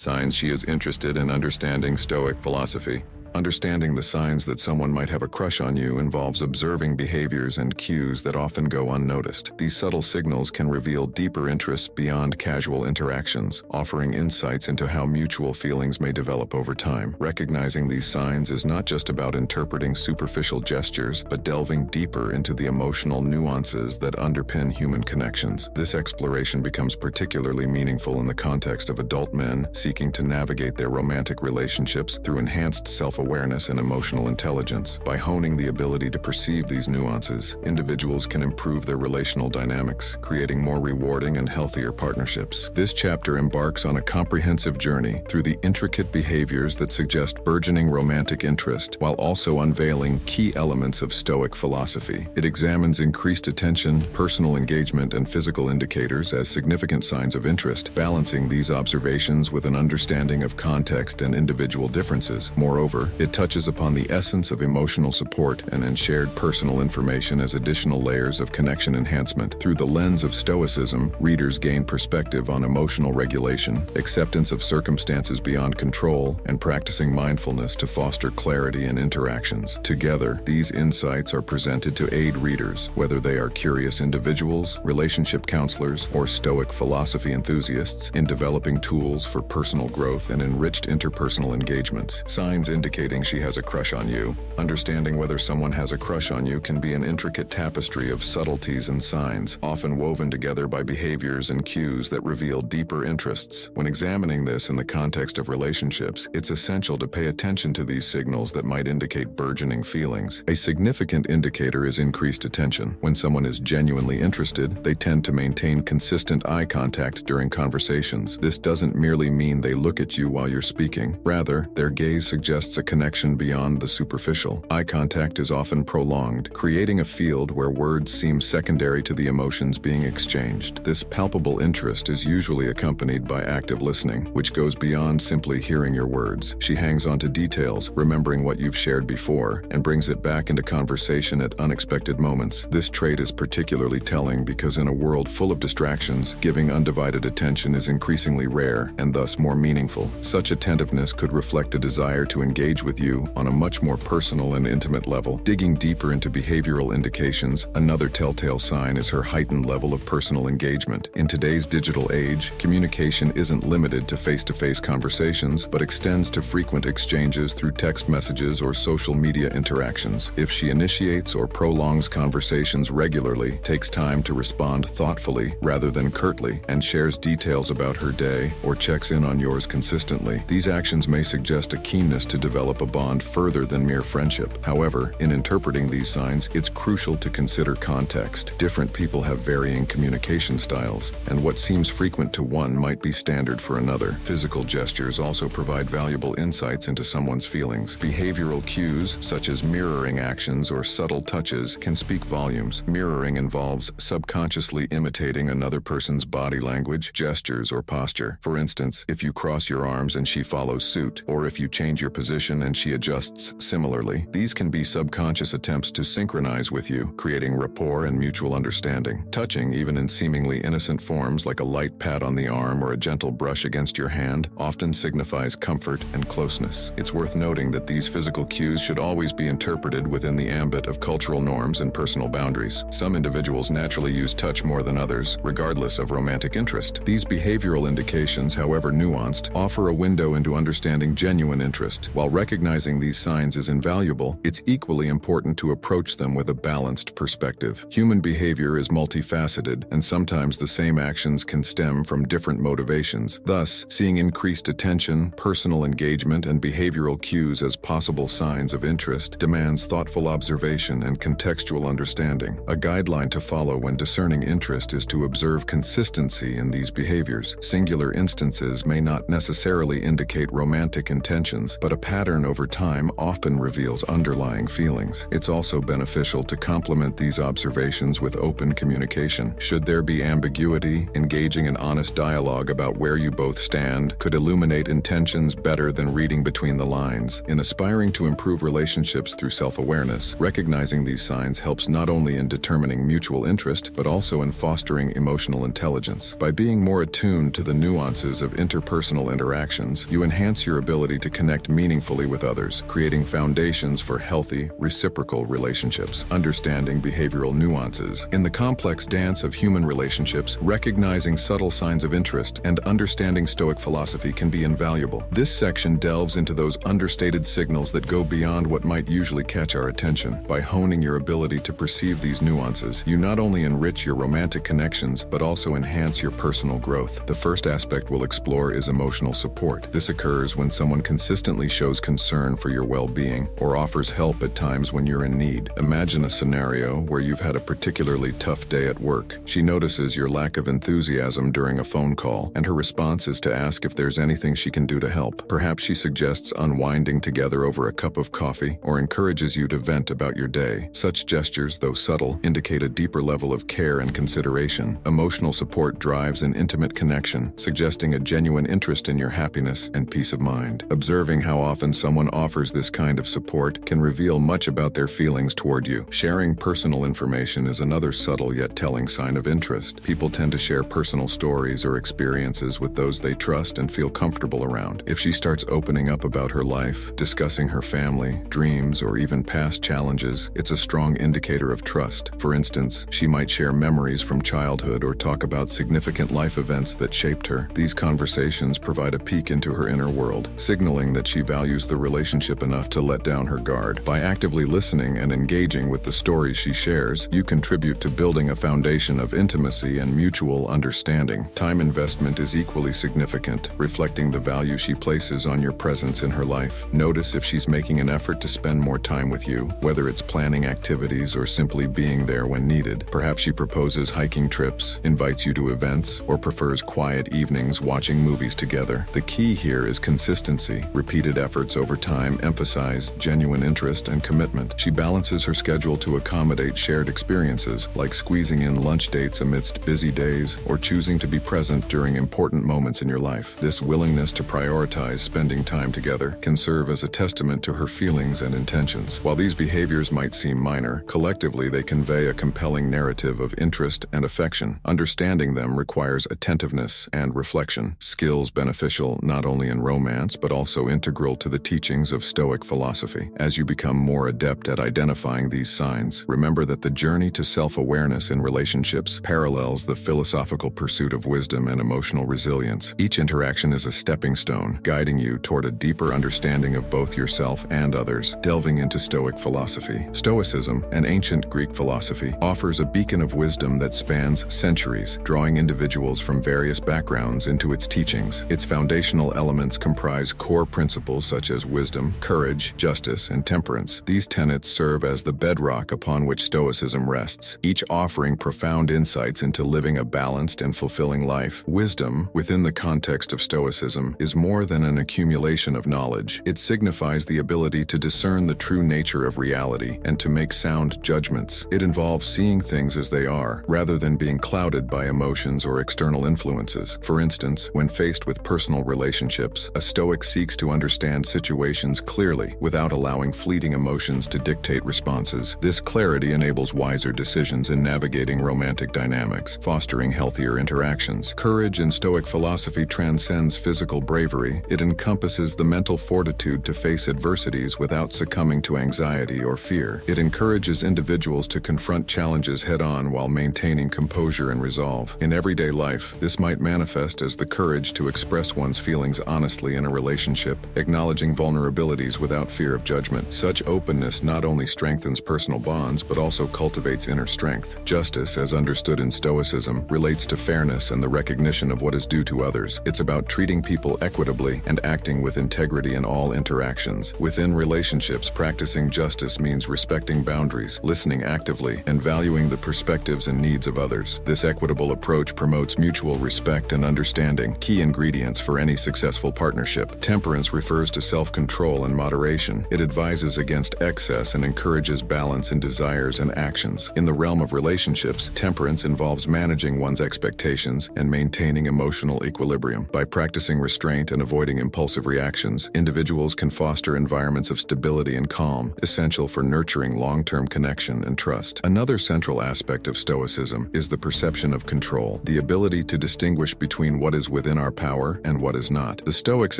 Signs she is interested in understanding Stoic philosophy. Understanding the signs that someone might have a crush on you involves observing behaviors and cues that often go unnoticed. These subtle signals can reveal deeper interests beyond casual interactions, offering insights into how mutual feelings may develop over time. Recognizing these signs is not just about interpreting superficial gestures, but delving deeper into the emotional nuances that underpin human connections. This exploration becomes particularly meaningful in the context of adult men seeking to navigate their romantic relationships through enhanced self-awareness and emotional intelligence. By honing the ability to perceive these nuances, individuals can improve their relational dynamics, creating more rewarding and healthier partnerships. This chapter embarks on a comprehensive journey through the intricate behaviors that suggest burgeoning romantic interest, while also unveiling key elements of Stoic philosophy. It examines increased attention, personal engagement, and physical indicators as significant signs of interest, balancing these observations with an understanding of context and individual differences. Moreover, it touches upon the essence of emotional support and shared personal information as additional layers of connection enhancement. Through the lens of Stoicism, readers gain perspective on emotional regulation, acceptance of circumstances beyond control, and practicing mindfulness to foster clarity in interactions. Together, these insights are presented to aid readers, whether they are curious individuals, relationship counselors, or Stoic philosophy enthusiasts, in developing tools for personal growth and enriched interpersonal engagements. Signs indicating she has a crush on you. Understanding whether someone has a crush on you can be an intricate tapestry of subtleties and signs, often woven together by behaviors and cues that reveal deeper interests. When examining this in the context of relationships, it's essential to pay attention to these signals that might indicate burgeoning feelings. A significant indicator is increased attention. When someone is genuinely interested, they tend to maintain consistent eye contact during conversations. This doesn't merely mean they look at you while you're speaking. Rather, their gaze suggests a connection beyond the superficial. Eye contact is often prolonged, creating a field where words seem secondary to the emotions being exchanged. This palpable interest is usually accompanied by active listening, which goes beyond simply hearing your words. She hangs on to details, remembering what you've shared before, and brings it back into conversation at unexpected moments. This trait is particularly telling because in a world full of distractions, giving undivided attention is increasingly rare and thus more meaningful. Such attentiveness could reflect a desire to engage with you on a much more personal and intimate level. Digging deeper into behavioral indications, another telltale sign is her heightened level of personal engagement. In today's digital age, communication isn't limited to face-to-face conversations, but extends to frequent exchanges through text messages or social media interactions. If she initiates or prolongs conversations regularly, takes time to respond thoughtfully rather than curtly, and shares details about her day or checks in on yours consistently, these actions may suggest a keenness to develop a bond further than mere friendship. However, in interpreting these signs, it's crucial to consider context. Different people have varying communication styles, and what seems frequent to one might be standard for another. Physical gestures also provide valuable insights into someone's feelings. Behavioral cues, such as mirroring actions or subtle touches, can speak volumes. Mirroring involves subconsciously imitating another person's body language, gestures, or posture. For instance, if you cross your arms and she follows suit, or if you change your position and she adjusts similarly, these can be subconscious attempts to synchronize with you, creating rapport and mutual understanding. Touching, even in seemingly innocent forms like a light pat on the arm or a gentle brush against your hand, often signifies comfort and closeness. It's worth noting that these physical cues should always be interpreted within the ambit of cultural norms and personal boundaries. Some individuals naturally use touch more than others, regardless of romantic interest. These behavioral indications, however nuanced, offer a window into understanding genuine interest. While recognizing these signs is invaluable, it's equally important to approach them with a balanced perspective. Human behavior is multifaceted, and sometimes the same actions can stem from different motivations. Thus, seeing increased attention, personal engagement, and behavioral cues as possible signs of interest demands thoughtful observation and contextual understanding. A guideline to follow when discerning interest is to observe consistency in these behaviors. Singular instances may not necessarily indicate romantic intentions, but a pattern pattern over time often reveals underlying feelings. It's also beneficial to complement these observations with open communication. Should there be ambiguity, engaging in honest dialogue about where you both stand could illuminate intentions better than reading between the lines. In aspiring to improve relationships through self-awareness, recognizing these signs helps not only in determining mutual interest, but also in fostering emotional intelligence. By being more attuned to the nuances of interpersonal interactions, you enhance your ability to connect meaningfully with others, creating foundations for healthy, reciprocal relationships. Understanding behavioral nuances. In the complex dance of human relationships, recognizing subtle signs of interest and understanding Stoic philosophy can be invaluable. This section delves into those understated signals that go beyond what might usually catch our attention. By honing your ability to perceive these nuances, you not only enrich your romantic connections, but also enhance your personal growth. The first aspect we'll explore is emotional support. This occurs when someone consistently shows concern for your well-being or offers help at times when you're in need. Imagine a scenario where you've had a particularly tough day at work. She notices your lack of enthusiasm during a phone call, and her response is to ask if there's anything she can do to help. Perhaps she suggests unwinding together over a cup of coffee or encourages you to vent about your day. Such gestures, though subtle, indicate a deeper level of care and consideration. Emotional support drives an intimate connection, suggesting a genuine interest in your happiness and peace of mind. Observing how often someone offers this kind of support can reveal much about their feelings toward you. Sharing personal information is another subtle yet telling sign of interest. People tend to share personal stories or experiences with those they trust and feel comfortable around. If she starts opening up about her life, discussing her family, dreams, or even past challenges, it's a strong indicator of trust. For instance, she might share memories from childhood or talk about significant life events that shaped her. These conversations provide a peek into her inner world, signaling that she values the relationship enough to let down her guard. By actively listening and engaging with the stories she shares, you contribute to building a foundation of intimacy and mutual understanding. Time investment is equally significant, reflecting the value she places on your presence in her life. Notice if she's making an effort to spend more time with you, whether it's planning activities or simply being there when needed. Perhaps she proposes hiking trips, invites you to events, or prefers quiet evenings watching movies together. The key here is consistency. Repeated efforts over time emphasize genuine interest and commitment. She balances her schedule to accommodate shared experiences, like squeezing in lunch dates amidst busy days or choosing to be present during important moments in your life. This willingness to prioritize spending time together can serve as a testament to her feelings and intentions. While these behaviors might seem minor, collectively they convey a compelling narrative of interest and affection. Understanding them requires attentiveness and reflection, skills beneficial not only in romance but also integral to the teachings of Stoic philosophy. As you become more adept at identifying these signs, remember that the journey to self-awareness in relationships parallels the philosophical pursuit of wisdom and emotional resilience. Each interaction is a stepping stone, guiding you toward a deeper understanding of both yourself and others. Delving into Stoic philosophy. Stoicism, an ancient Greek philosophy, offers a beacon of wisdom that spans centuries, drawing individuals from various backgrounds into its teachings. Its foundational elements comprise core principles such as wisdom, courage, justice, and temperance. These tenets serve as the bedrock upon which Stoicism rests, each offering profound insights into living a balanced and fulfilling life. Wisdom, within the context of Stoicism, is more than an accumulation of knowledge. It signifies the ability to discern the true nature of reality and to make sound judgments. It involves seeing things as they are, rather than being clouded by emotions or external influences. For instance, when faced with personal relationships, a Stoic seeks to understand situations clearly without allowing fleeting emotions to dictate responses. This clarity enables wiser decisions in navigating romantic dynamics, fostering healthier interactions. Courage in Stoic philosophy transcends physical bravery. It encompasses the mental fortitude to face adversities without succumbing to anxiety or fear. It encourages individuals to confront challenges head-on while maintaining composure and resolve. In everyday life, this might manifest as the courage to express one's feelings honestly in a relationship, acknowledging vulnerabilities without fear of judgment. Such openness not only strengthens personal bonds, but also cultivates inner strength. Justice, as understood in Stoicism, relates to fairness and the recognition of what is due to others. It's about treating people equitably and acting with integrity in all interactions. Within relationships, practicing justice means respecting boundaries, listening actively, and valuing the perspectives and needs of others. This equitable approach promotes mutual respect and understanding, key ingredients for any successful partnership. Temperance refers to self-control and moderation. It advises against excess and encourages balance in desires and actions. In the realm of relationships, temperance involves managing one's expectations and maintaining emotional equilibrium. By practicing restraint and avoiding impulsive reactions, individuals can foster environments of stability and calm, essential for nurturing long-term connection and trust. Another central aspect of Stoicism is the perception of control, the ability to distinguish between what is within our power and what is not. The Stoics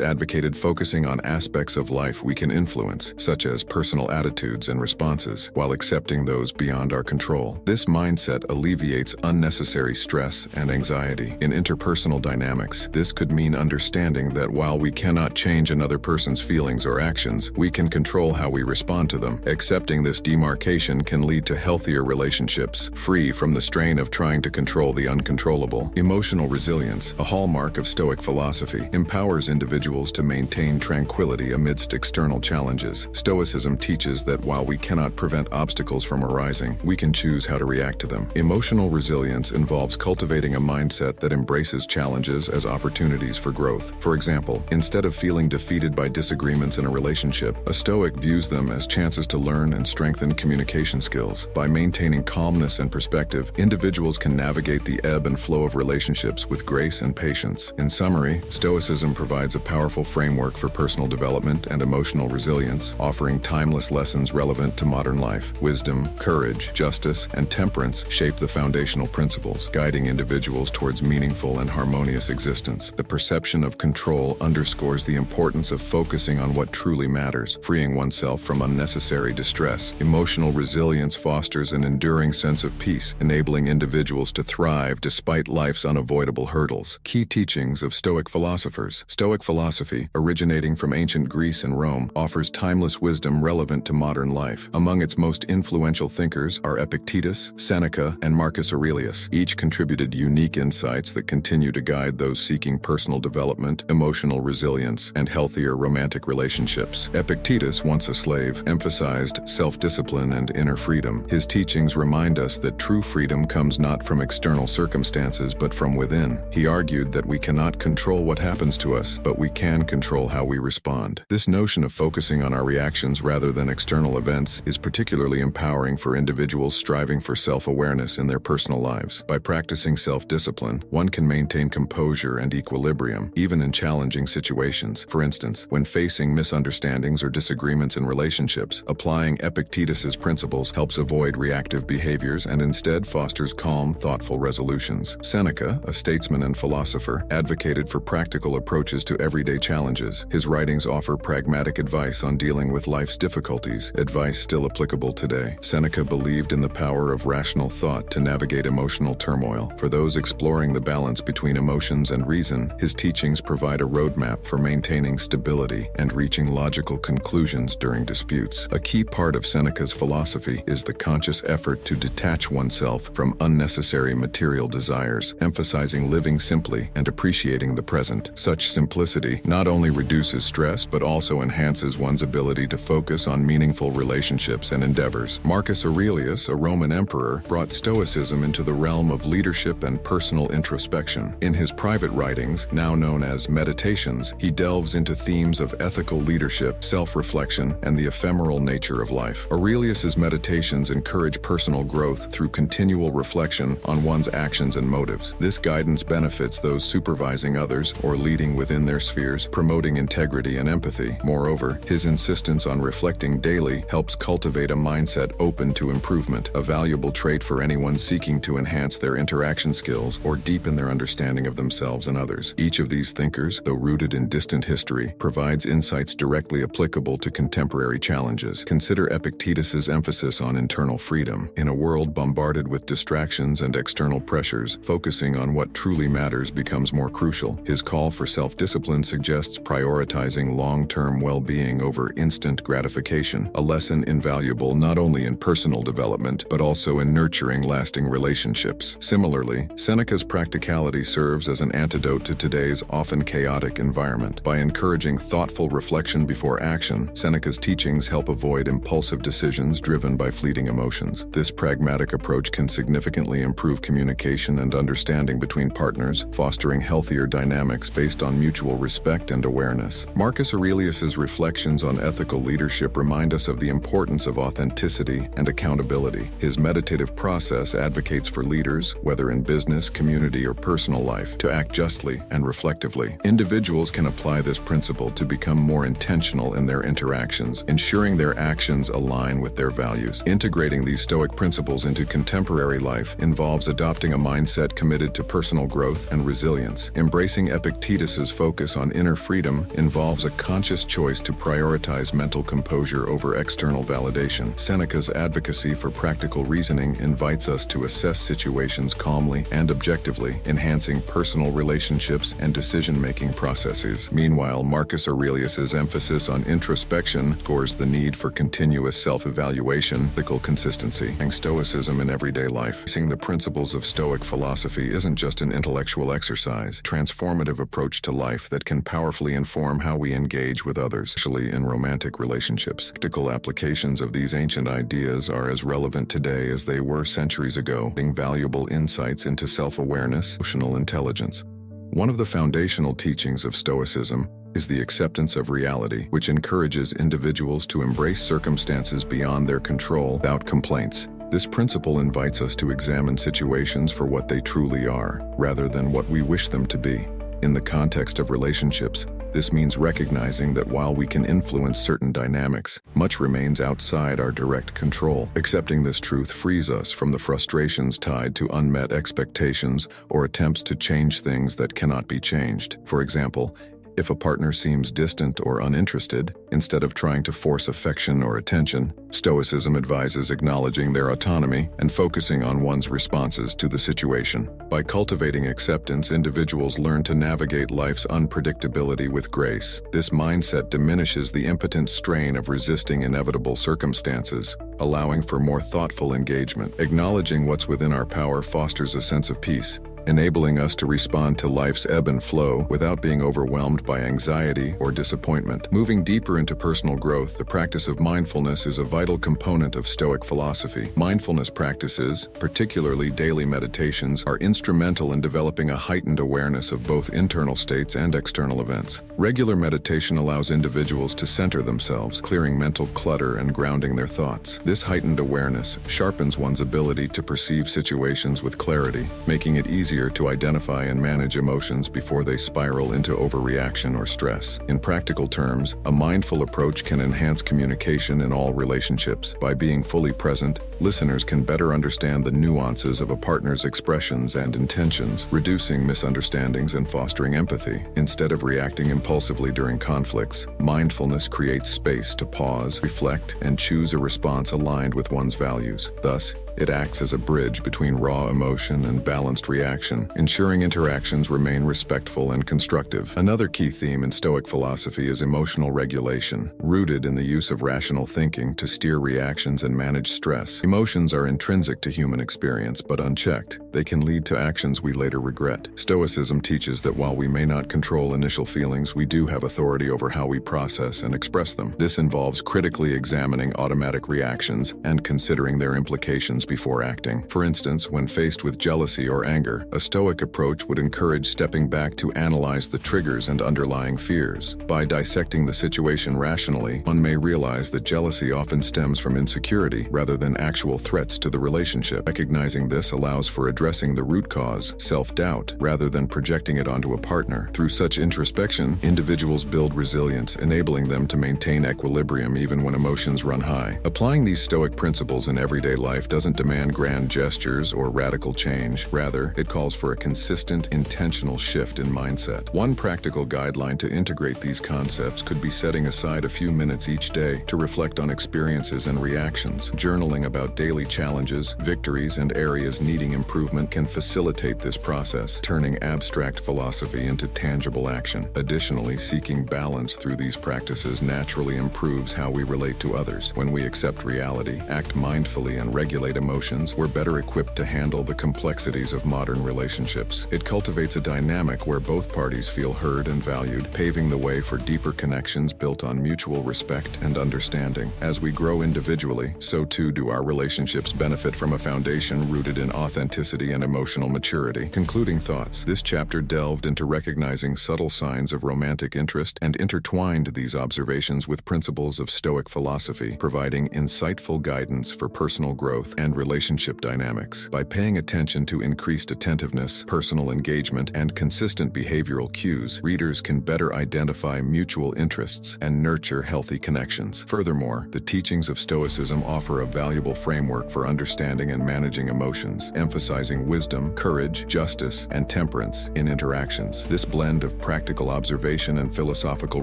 advocated focusing on aspects of life we can influence, such as personal attitudes and responses, while accepting those beyond our control. This mindset alleviates unnecessary stress and anxiety. In interpersonal dynamics, this could mean understanding that while we cannot change another person's feelings or actions, we can control how we respond to them. Accepting this demarcation can lead to healthier relationships, free from the strain of trying to control the uncontrollable. Emotional resilience, a hallmark of Stoic philosophy, empowers individuals to maintain tranquility amidst external challenges. Stoicism teaches that while we cannot prevent obstacles from arising, we can choose how to react to them. Emotional resilience involves cultivating a mindset that embraces challenges as opportunities for growth. For example, instead of feeling defeated by disagreements in a relationship, a Stoic views them as chances to learn and strengthen communication skills. By maintaining calmness and perspective, individuals can navigate the ebb and flow of relationships with grace and patience. In summary, Stoicism provides a powerful framework for personal development and emotional resilience, offering timeless lessons relevant to modern life. Wisdom, courage, justice, and temperance shape the foundational principles, guiding individuals towards meaningful and harmonious existence. The perception of control underscores the importance of focusing on what truly matters, freeing oneself from unnecessary distress. Emotional resilience fosters an enduring sense of peace, enabling individuals to thrive despite life's unavoidable hurdles. Key teachings of Stoic philosophers. Stoic philosophy, originating from ancient Greece and Rome, offers timeless wisdom relevant to modern life. Among its most influential thinkers are Epictetus, Seneca, and Marcus Aurelius. Each contributed unique insights that continue to guide those seeking personal development, emotional resilience, and healthier romantic relationships. Epictetus, once a slave, emphasized self-discipline and inner freedom. His teachings remind us that true freedom comes not from external circumstances but from within. He argued that we cannot control what happens to us, but we can control how we respond. This notion of focusing on our reactions rather than external events is particularly empowering for individuals striving for self-awareness in their personal lives. By practicing self-discipline, one can maintain composure and equilibrium, even in challenging situations. For instance, when facing misunderstandings or disagreements in relationships, applying Epictetus's principles helps avoid reactive behaviors and instead fosters calm, thoughtful resolutions. Seneca, a statesman and philosopher, advocated for practical approaches to everyday challenges. His writings offer pragmatic advice on dealing with life's difficulties, advice still applicable today. Seneca believed in the power of rational thought to navigate emotional turmoil. For those exploring the balance between emotions and reason, his teachings provide a roadmap for maintaining stability and reaching logical conclusions during disputes. A key part of Seneca's philosophy is the conscious effort to detach oneself from unnecessary material desires, emphasizing living simply and appreciating the present. Such simplicity not only reduces stress but also enhances one's ability to focus on meaningful relationships and endeavors. Marcus Aurelius, a Roman emperor, brought Stoicism into the realm of leadership and personal introspection. In his private writings, now known as Meditations, he delves into themes of ethical leadership, self-reflection, and the ephemeral nature of life. Aurelius's meditations encourage personal growth through continual reflection on one's actions and motives. This guidance benefits those supervising others or leading within their spheres, promoting integrity and empathy. Moreover, his insistence on reflecting daily helps cultivate a mindset open to improvement, a valuable trait for anyone seeking to enhance their interaction skills or deepen their understanding of themselves and others. Each of these thinkers, though rooted in distant history, provides insights directly applicable to contemporary challenges. Consider Epictetus's emphasis on internal freedom. In a world bombarded with distractions and external pressures, focusing on what truly matters becomes more crucial. His call for self-discipline suggests prioritizing long-term well-being over instant gratification, a lesson invaluable not only in personal development but also in nurturing lasting relationships. Similarly, Seneca's practicality serves as an antidote to today's often chaotic environment. By encouraging thoughtful reflection before action, Seneca's teachings help avoid impulsive decisions driven by fleeting emotions. This pragmatic approach can significantly improve communication and understanding between partners, fostering healthier dynamics based on mutual respect and awareness. Marcus Marcus Aurelius's reflections on ethical leadership remind us of the importance of authenticity and accountability. His meditative process advocates for leaders, whether in business, community, or personal life, to act justly and reflectively. Individuals can apply this principle to become more intentional in their interactions, ensuring their actions align with their values. Integrating these Stoic principles into contemporary life involves adopting a mindset committed to personal growth and resilience. Embracing Epictetus's focus on inner freedom involves a conscious choice to prioritize mental composure over external validation. Seneca's advocacy for practical reasoning invites us to assess situations calmly and objectively, enhancing personal relationships and decision-making processes. Meanwhile, Marcus Aurelius's emphasis on introspection scores the need for continuous self-evaluation, ethical consistency, and Stoicism in everyday life. Seeing the principles of Stoic philosophy isn't just an intellectual exercise, transformative approach to life that can powerfully inform how we engage with others, especially in romantic relationships. Practical applications of these ancient ideas are as relevant today as they were centuries ago, bringing valuable insights into self-awareness, emotional intelligence. One of the foundational teachings of Stoicism is the acceptance of reality, which encourages individuals to embrace circumstances beyond their control without complaints. This principle invites us to examine situations for what they truly are, rather than what we wish them to be. In the context of relationships, this means recognizing that while we can influence certain dynamics, much remains outside our direct control. Accepting this truth frees us from the frustrations tied to unmet expectations or attempts to change things that cannot be changed. For example, if a partner seems distant or uninterested, instead of trying to force affection or attention, Stoicism advises acknowledging their autonomy and focusing on one's responses to the situation. By cultivating acceptance, individuals learn to navigate life's unpredictability with grace. This mindset diminishes the impotent strain of resisting inevitable circumstances, allowing for more thoughtful engagement. Acknowledging what's within our power fosters a sense of peace, enabling us to respond to life's ebb and flow without being overwhelmed by anxiety or disappointment. Moving deeper into personal growth, the practice of mindfulness is a vital component of Stoic philosophy. Mindfulness practices, particularly daily meditations, are instrumental in developing a heightened awareness of both internal states and external events. Regular meditation allows individuals to center themselves, clearing mental clutter and grounding their thoughts. This heightened awareness sharpens one's ability to perceive situations with clarity, making it easier to identify and manage emotions before they spiral into overreaction or stress. In practical terms, a mindful approach can enhance communication in all relationships. By being fully present, listeners can better understand the nuances of a partner's expressions and intentions, reducing misunderstandings and fostering empathy. Instead of reacting impulsively during conflicts, mindfulness creates space to pause, reflect, and choose a response aligned with one's values. Thus, it acts as a bridge between raw emotion and balanced reaction, ensuring interactions remain respectful and constructive. Another key theme in Stoic philosophy is emotional regulation, rooted in the use of rational thinking to steer reactions and manage stress. Emotions are intrinsic to human experience, but unchecked, they can lead to actions we later regret. Stoicism teaches that while we may not control initial feelings, we do have authority over how we process and express them. This involves critically examining automatic reactions and considering their implications before acting. For instance, when faced with jealousy or anger, a Stoic approach would encourage stepping back to analyze the triggers and underlying fears. By dissecting the situation rationally, one may realize that jealousy often stems from insecurity rather than actual threats to the relationship. Recognizing this allows for addressing the root cause, self-doubt, rather than projecting it onto a partner. Through such introspection, individuals build resilience, enabling them to maintain equilibrium even when emotions run high. Applying these Stoic principles in everyday life doesn't demand grand gestures or radical change. Rather, it calls for a consistent, intentional shift in mindset. One practical guideline to integrate these concepts could be setting aside a few minutes each day to reflect on experiences and reactions. Journaling about daily challenges, victories, and areas needing improvement can facilitate this process, turning abstract philosophy into tangible action. Additionally, seeking balance through these practices naturally improves how we relate to others. When we accept reality, act mindfully, and regulate emotions, we're better equipped to handle the complexities of modern relationships. It cultivates a dynamic where both parties feel heard and valued, paving the way for deeper connections built on mutual respect and understanding. As we grow individually, so too do our relationships benefit from a foundation rooted in authenticity and emotional maturity. Concluding thoughts. This chapter delved into recognizing subtle signs of romantic interest and intertwined these observations with principles of Stoic philosophy, providing insightful guidance for personal growth and relationship dynamics. By paying attention to increased attentiveness, personal engagement, and consistent behavioral cues, readers can better identify mutual interests and nurture healthy connections. Furthermore, the teachings of Stoicism offer a valuable framework for understanding and managing emotions, emphasizing wisdom, courage, justice, and temperance in interactions. This blend of practical observation and philosophical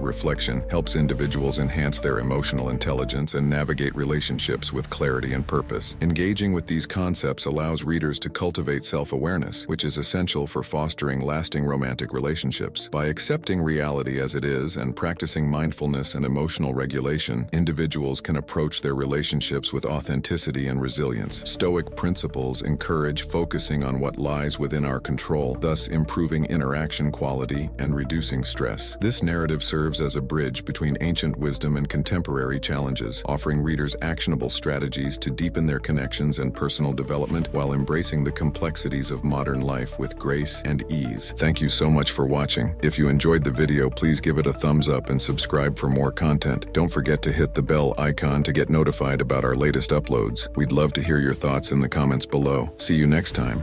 reflection helps individuals enhance their emotional intelligence and navigate relationships with clarity and purpose. Engaging with these concepts allows readers to cultivate self-awareness, which is essential for fostering lasting romantic relationships. By accepting reality as it is and practicing mindfulness and emotional regulation, individuals can approach their relationships with authenticity and resilience. Stoic principles encourage focusing on what lies within our control, thus improving interaction quality and reducing stress. This narrative serves as a bridge between ancient wisdom and contemporary challenges, offering readers actionable strategies to deepen their connections and personal development while embracing the complexities of modern life with grace and ease. Thank you so much for watching. If you enjoyed the video, please give it a thumbs up and subscribe for more content. Don't forget to hit the bell icon to get notified about our latest uploads. We'd love to hear your thoughts in the comments below. See you next time.